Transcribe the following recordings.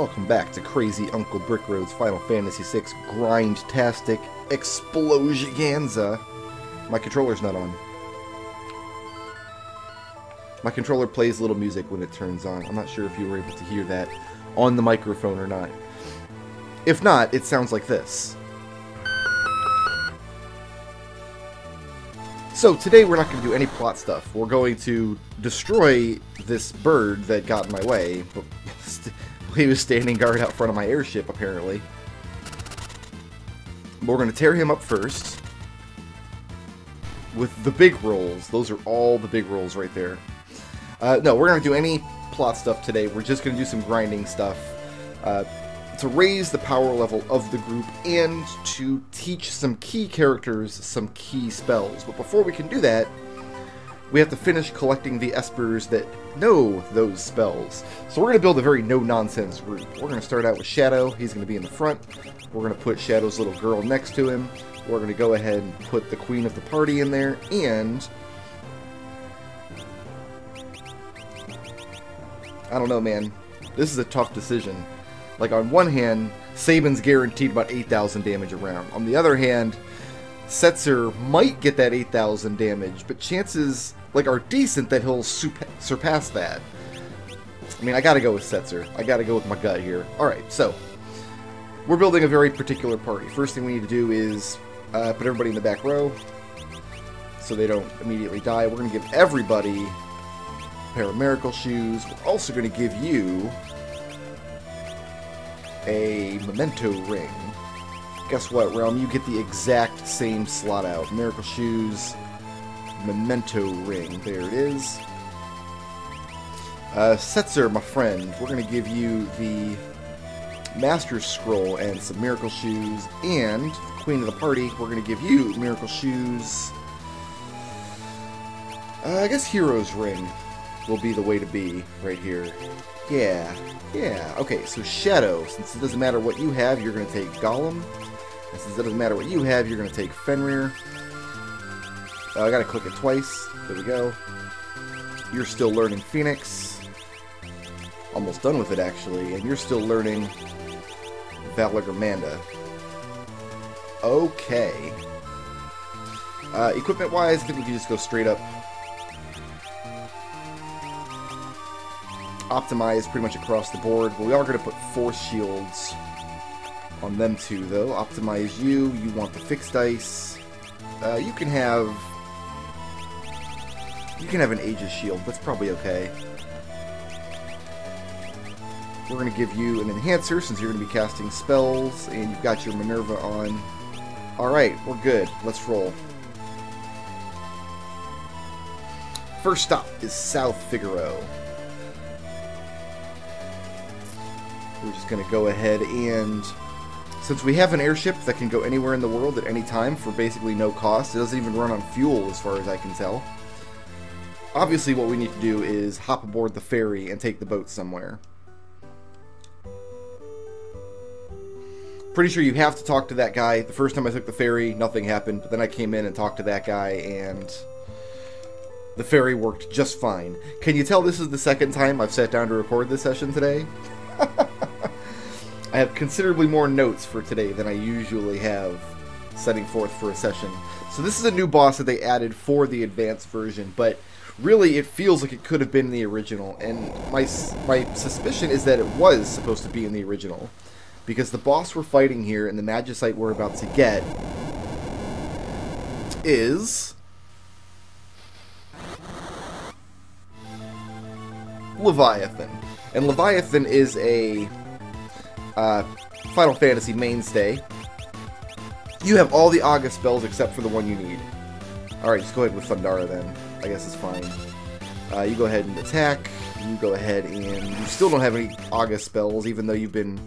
Welcome back to Crazy Uncle Brickroad's Final Fantasy VI Grind-tastic Explosionganza. My controller's not on. My controller plays little music when it turns on. I'm not sure if you were able to hear that on the microphone or not. If not, it sounds like this. So today we're not going to do any plot stuff. We're going to destroy this bird that got in my way. He was standing guard out front of my airship, apparently. But we're going to tear him up first with the big rolls. Those are all the big rolls right there. No, we're going to do any plot stuff today. We're just going to do some grinding stuff to raise the power level of the group and to teach some key characters some key spells. But before we can do that, we have to finish collecting the espers that know those spells. So we're going to build a very no-nonsense group. We're going to start out with Shadow. He's going to be in the front. We're going to put Shadow's little girl next to him. We're going to go ahead and put the queen of the party in there. And I don't know, man. This is a tough decision. Like, on one hand, Sabin's guaranteed about 8,000 damage a round. On the other hand, Setzer might get that 8,000 damage, but chances are decent that he'll surpass that. I mean, I gotta go with Setzer. I gotta go with my gut here. Alright, so we're building a very particular party. First thing we need to do is put everybody in the back row so they don't immediately die. We're gonna give everybody a pair of miracle shoes. We're also gonna give you a memento ring. Guess what, Realm? You get the exact same slot out. Miracle shoes, memento ring. There it is. Setzer, my friend, we're going to give you the Master's Scroll and some miracle shoes, and the Queen of the Party, we're going to give you miracle shoes. I guess Hero's Ring will be the way to be right here. Yeah. Okay, so Shadow, since it doesn't matter what you have, you're going to take Golem. And since it doesn't matter what you have, you're going to take Fenrir. I got to click it twice. There we go. You're still learning Phoenix. Almost done with it, actually. And you're still learning Valagramanda. Okay. Equipment-wise, I think we can just go straight up. Optimize pretty much across the board. But we are going to put Force Shields on them too, though. Optimize you. You want the fixed dice. You can have an Aegis shield. That's probably okay. We're going to give you an enhancer since you're going to be casting spells, and you've got your Minerva on. Alright, we're good. Let's roll. First stop is South Figaro. We're just going to go ahead and, since we have an airship that can go anywhere in the world at any time for basically no cost, it doesn't even run on fuel as far as I can tell. Obviously what we need to do is hop aboard the ferry and take the boat somewhere. Pretty sure you have to talk to that guy. The first time I took the ferry, nothing happened, but then I came in and talked to that guy, and the ferry worked just fine. Can you tell this is the second time I've sat down to record this session today? I have considerably more notes for today than I usually have setting forth for a session. So this is a new boss that they added for the advanced version, but really it feels like it could have been in the original, and my suspicion is that it was supposed to be in the original, because the boss we're fighting here and the Magicite we're about to get is Leviathan. And Leviathan is a Final Fantasy mainstay. You have all the Aga spells except for the one you need. Alright, just go ahead with Thundara then. I guess it's fine. You go ahead and attack. You go ahead and you still don't have any Aga spells, even though you've been...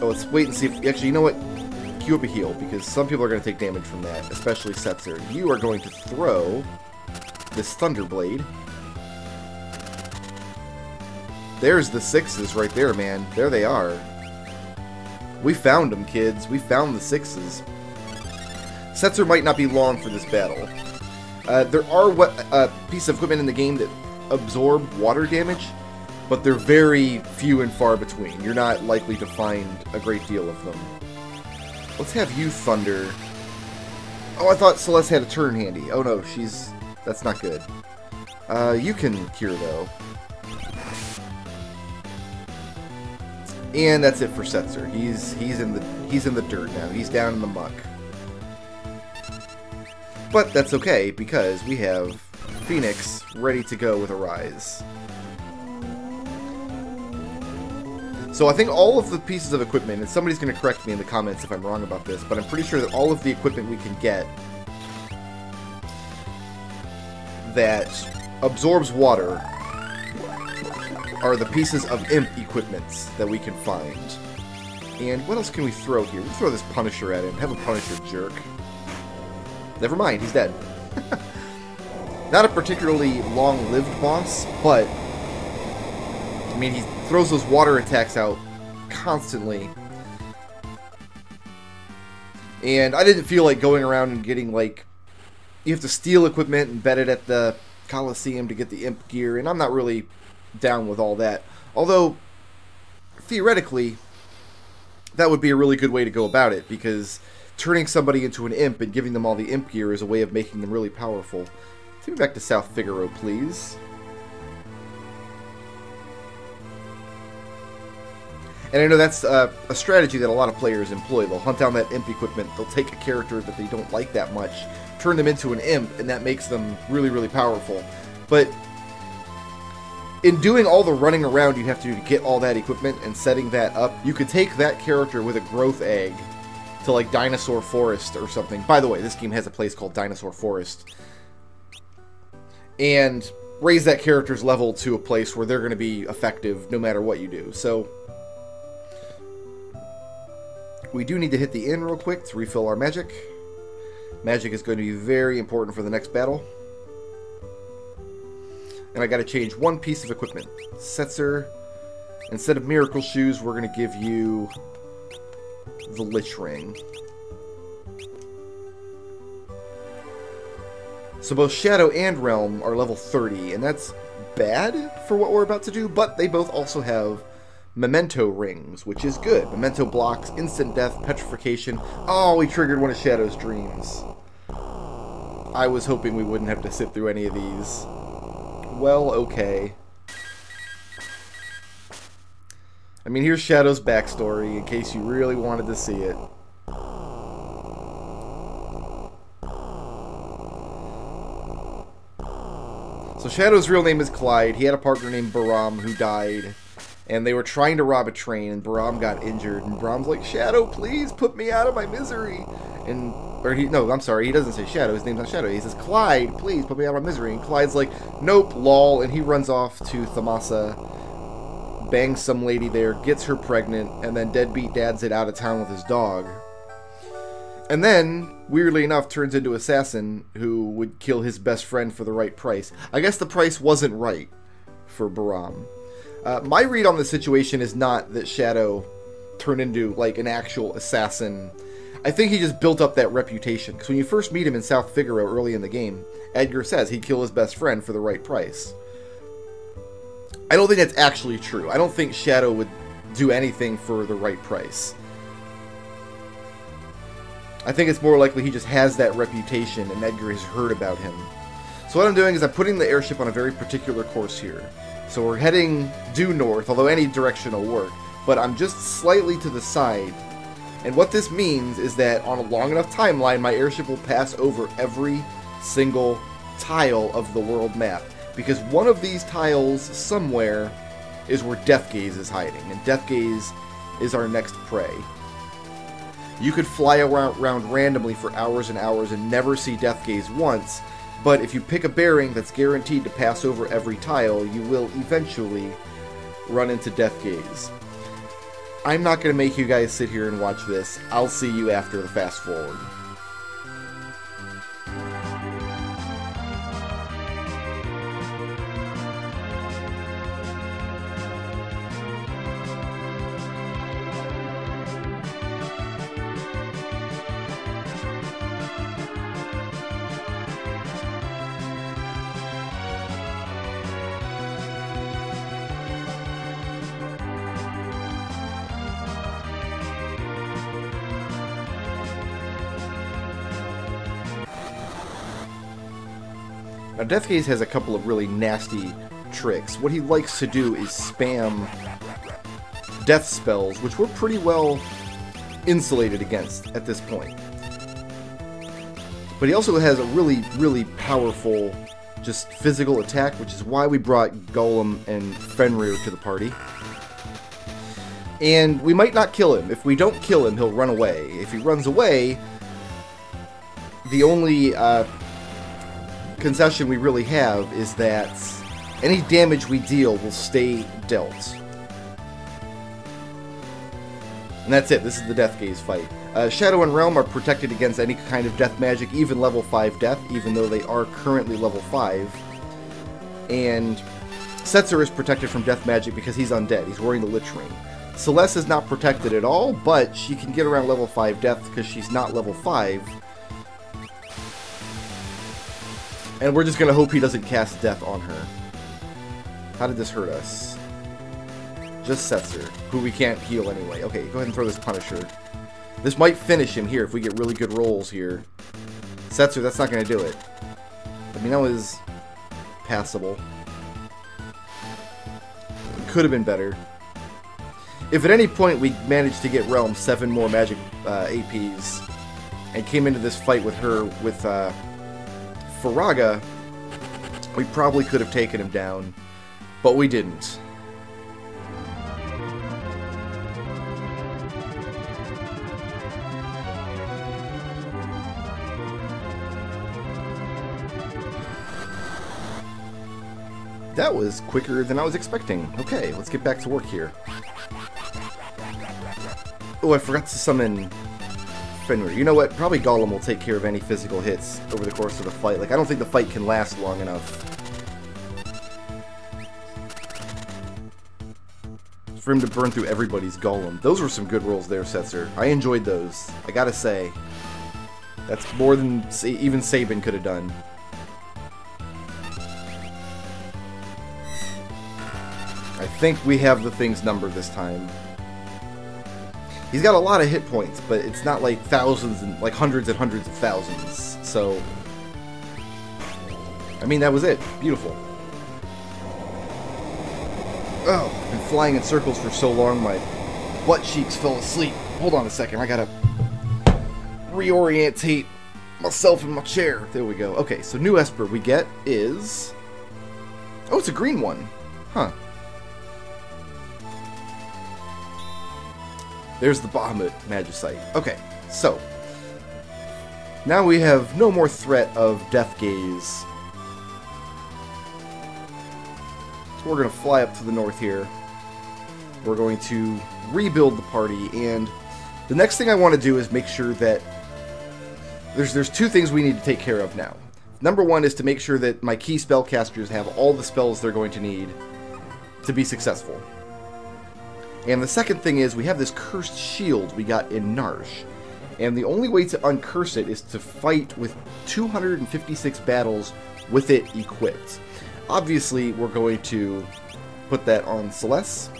Oh, let's wait and see if... Actually, you know what? Queue up a heal, because some people are going to take damage from that, especially Setzer. You are going to throw this Thunderblade. There's the sixes right there, man. There they are. We found them, kids. We found the sixes. Setzer might not be long for this battle. There are piece of equipment in the game that absorb water damage. but they're very few and far between. You're not likely to find a great deal of them. Let's have you Thunder. Oh, I thought Celeste had a turn handy. Oh no, that's not good. You can cure though. And that's it for Setzer. He's in the dirt now. He's down in the muck. But that's okay because we have Phoenix ready to go with a rise. So I think all of the pieces of equipment, and somebody's going to correct me in the comments if I'm wrong about this, but I'm pretty sure that all of the equipment we can get that absorbs water are the pieces of imp equipments that we can find. And what else can we throw here? We can throw this Punisher at him. Have a Punisher jerk. Never mind, he's dead. Not a particularly long-lived boss, but I mean, he throws those water attacks out constantly. And I didn't feel like going around and getting, like, you have to steal equipment and bet it at the Coliseum to get the imp gear, and I'm not really down with all that. Although, theoretically, that would be a really good way to go about it, because turning somebody into an imp and giving them all the imp gear is a way of making them really powerful. Take me back to South Figaro, please. And I know that's a strategy that a lot of players employ. They'll hunt down that imp equipment, they'll take a character that they don't like that much, turn them into an imp, and that makes them really, really powerful. But in doing all the running around you have to do to get all that equipment and setting that up, you could take that character with a growth egg to, like, Dinosaur Forest or something. By the way, this game has a place called Dinosaur Forest. And raise that character's level to a place where they're going to be effective no matter what you do. So we do need to hit the inn real quick to refill our magic. Magic is going to be very important for the next battle. And I got to change one piece of equipment. Setzer, instead of Miracle Shoes, we're going to give you the Lich Ring. So both Shadow and Realm are level 30, and that's bad for what we're about to do, but they both also have Memento Rings, which is good. Memento blocks, instant death, petrification. Oh, we triggered one of Shadow's dreams. I was hoping we wouldn't have to sit through any of these. Well, okay. I mean, here's Shadow's backstory, in case you really wanted to see it. So Shadow's real name is Clyde. He had a partner named Baram who died. And they were trying to rob a train, and Baram got injured. And Baram's like, Shadow, please put me out of my misery. And, no, I'm sorry, he doesn't say Shadow. His name's not Shadow. He says, Clyde, please put me out of my misery. And Clyde's like, nope, lol. And he runs off to Thamasa, bangs some lady there, gets her pregnant, and then deadbeat dads it out of town with his dog. And then, weirdly enough, turns into Assassin, who would kill his best friend for the right price. I guess the price wasn't right for Baram. My read on the situation is not that Shadow turned into, like, an actual assassin. I think he just built up that reputation. Because when you first meet him in South Figaro early in the game, Edgar says he'd kill his best friend for the right price. I don't think that's actually true. I don't think Shadow would do anything for the right price. I think it's more likely he just has that reputation and Edgar has heard about him. So what I'm doing is I'm putting the airship on a very particular course here. So we're heading due north, although any direction will work, but I'm just slightly to the side. And what this means is that on a long enough timeline, my airship will pass over every single tile of the world map. Because one of these tiles somewhere is where Deathgaze is hiding, and Deathgaze is our next prey. You could fly around randomly for hours and hours and never see Deathgaze once, but if you pick a bearing that's guaranteed to pass over every tile, you will eventually run into Deathgaze. I'm not going to make you guys sit here and watch this. I'll see you after the fast forward. Now, Death Gaze has a couple of really nasty tricks. What he likes to do is spam death spells, which we're pretty well insulated against at this point. But he also has a really, really powerful just physical attack, which is why we brought Golem and Fenrir to the party. And we might not kill him. If we don't kill him, he'll run away. If he runs away, the only concession we really have is that any damage we deal will stay dealt. And that's it. This is the Death Gaze fight. Shadow and Realm are protected against any kind of death magic, even level 5 death, even though they are currently level 5. And Setzer is protected from death magic because he's undead. He's wearing the Lich Ring. Celeste is not protected at all, but she can get around level 5 death because she's not level 5. And we're just going to hope he doesn't cast death on her. How did this hurt us? Just Setzer, who we can't heal anyway. Okay, go ahead and throw this Punisher. This might finish him here if we get really good rolls here. Setzer, that's not going to do it. I mean, that was passable. It could have been better. If at any point we managed to get Realm 7 more magic APs and came into this fight with her with Faraga, we probably could have taken him down, but we didn't. That was quicker than I was expecting. Okay, let's get back to work here. Oh, I forgot to summon Fenrir. You know what? Probably Golem will take care of any physical hits over the course of the fight. Like, I don't think the fight can last long enough for him to burn through everybody's Golem. Those were some good rolls there, Setzer. I enjoyed those. I gotta say. That's more than even Sabin could have done. I think we have the thing's number this time. He's got a lot of hit points, but it's not like thousands and like hundreds and hundreds of thousands. So, I mean, that was it. Beautiful. Oh, I've been flying in circles for so long, my butt cheeks fell asleep. Hold on a second, I gotta reorientate myself in my chair. There we go. Okay, so new Esper we get is... Oh, it's a green one. Huh. There's the Bahamut Magicite. Okay, so now we have no more threat of Death Gaze. So we're going to fly up to the north here. We're going to rebuild the party, and the next thing I want to do is make sure that there's two things we need to take care of now. Number one is to make sure that my key spellcasters have all the spells they're going to need to be successful. And the second thing is, we have this cursed shield we got in Narsh. And the only way to uncurse it is to fight with 256 battles with it equipped. Obviously, we're going to put that on Celeste.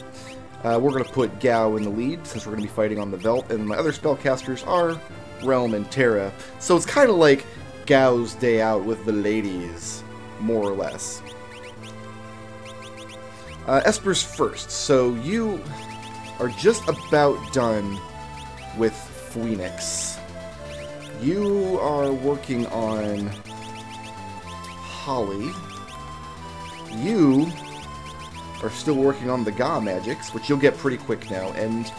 We're going to put Gao in the lead, since we're going to be fighting on the Velt. And my other spellcasters are Realm and Terra. So it's kind of like Gao's day out with the ladies, more or less. Esper's first. So you are just about done with Phoenix. You are working on Holly. You are still working on the Ga magics, which you'll get pretty quick now. And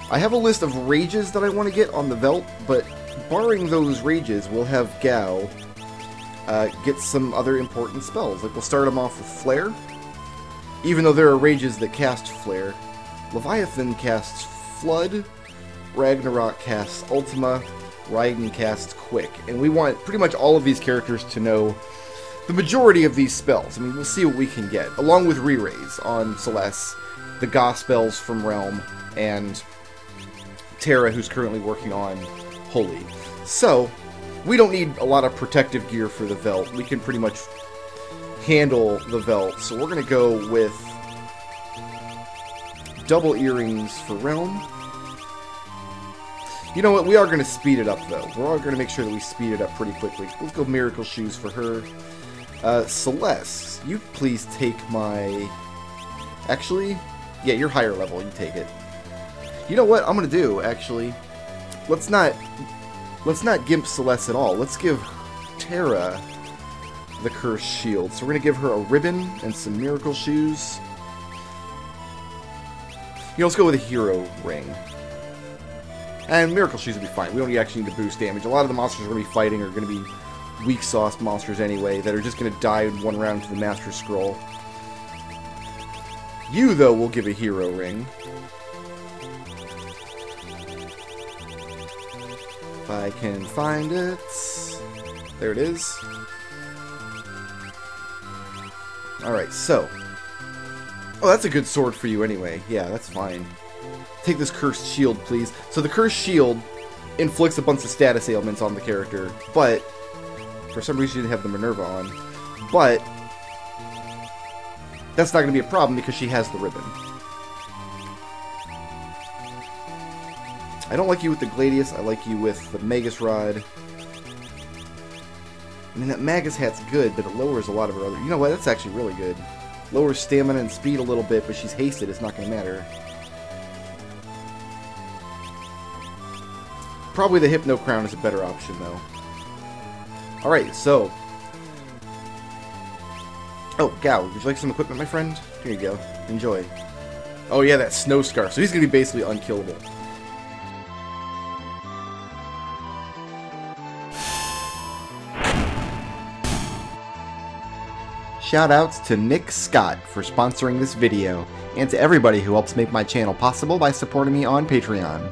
I have a list of rages that I want to get on the Velt, but barring those rages, we'll have Gao get some other important spells. Like, we'll start him off with Flare, even though there are rages that cast Flare. Leviathan casts Flood, Ragnarok casts Ultima, Raiden casts Quick. And we want pretty much all of these characters to know the majority of these spells. I mean, we'll see what we can get, along with re-raise on Celeste, the Ga spells from Realm, and Terra, who's currently working on Holy. So, we don't need a lot of protective gear for the Velt. We can pretty much handle the Velt. So we're going to go with double earrings for Realm. You know what? We are going to speed it up, though. We're all going to make sure that we speed it up pretty quickly. Let's go Miracle Shoes for her. Celeste, you please take my... Actually, yeah, you're higher level. You take it. You know what I'm going to do, actually? Let's not gimp Celeste at all. Let's give Terra the Cursed Shield. So we're going to give her a ribbon and some Miracle Shoes. You know, let's go with a Hero Ring. And Miracle Shoes will be fine. We don't actually need to boost damage. A lot of the monsters we're going to be fighting are going to be weak sauce monsters anyway, that are just going to die in one round to the Master Scroll. You, though, will give a Hero Ring. If I can find it. There it is. Alright, so. Oh, that's a good sword for you anyway. Yeah, that's fine. Take this Cursed Shield, please. So the Cursed Shield inflicts a bunch of status ailments on the character, but for some reason you didn't have the Minerva on. But that's not going to be a problem because she has the ribbon. I don't like you with the Gladius. I like you with the Magus Rod. I mean, that Magus hat's good, but it lowers a lot of her other... You know what? That's actually really good. Lowers stamina and speed a little bit, but she's hasted. It's not going to matter. Probably the Hypno Crown is a better option, though. Alright, so... Oh, Gao, would you like some equipment, my friend? Here you go. Enjoy. Oh yeah, that Snow Scarf. So he's going to be basically unkillable. Shoutouts to Nick Scott for sponsoring this video, and to everybody who helps make my channel possible by supporting me on Patreon.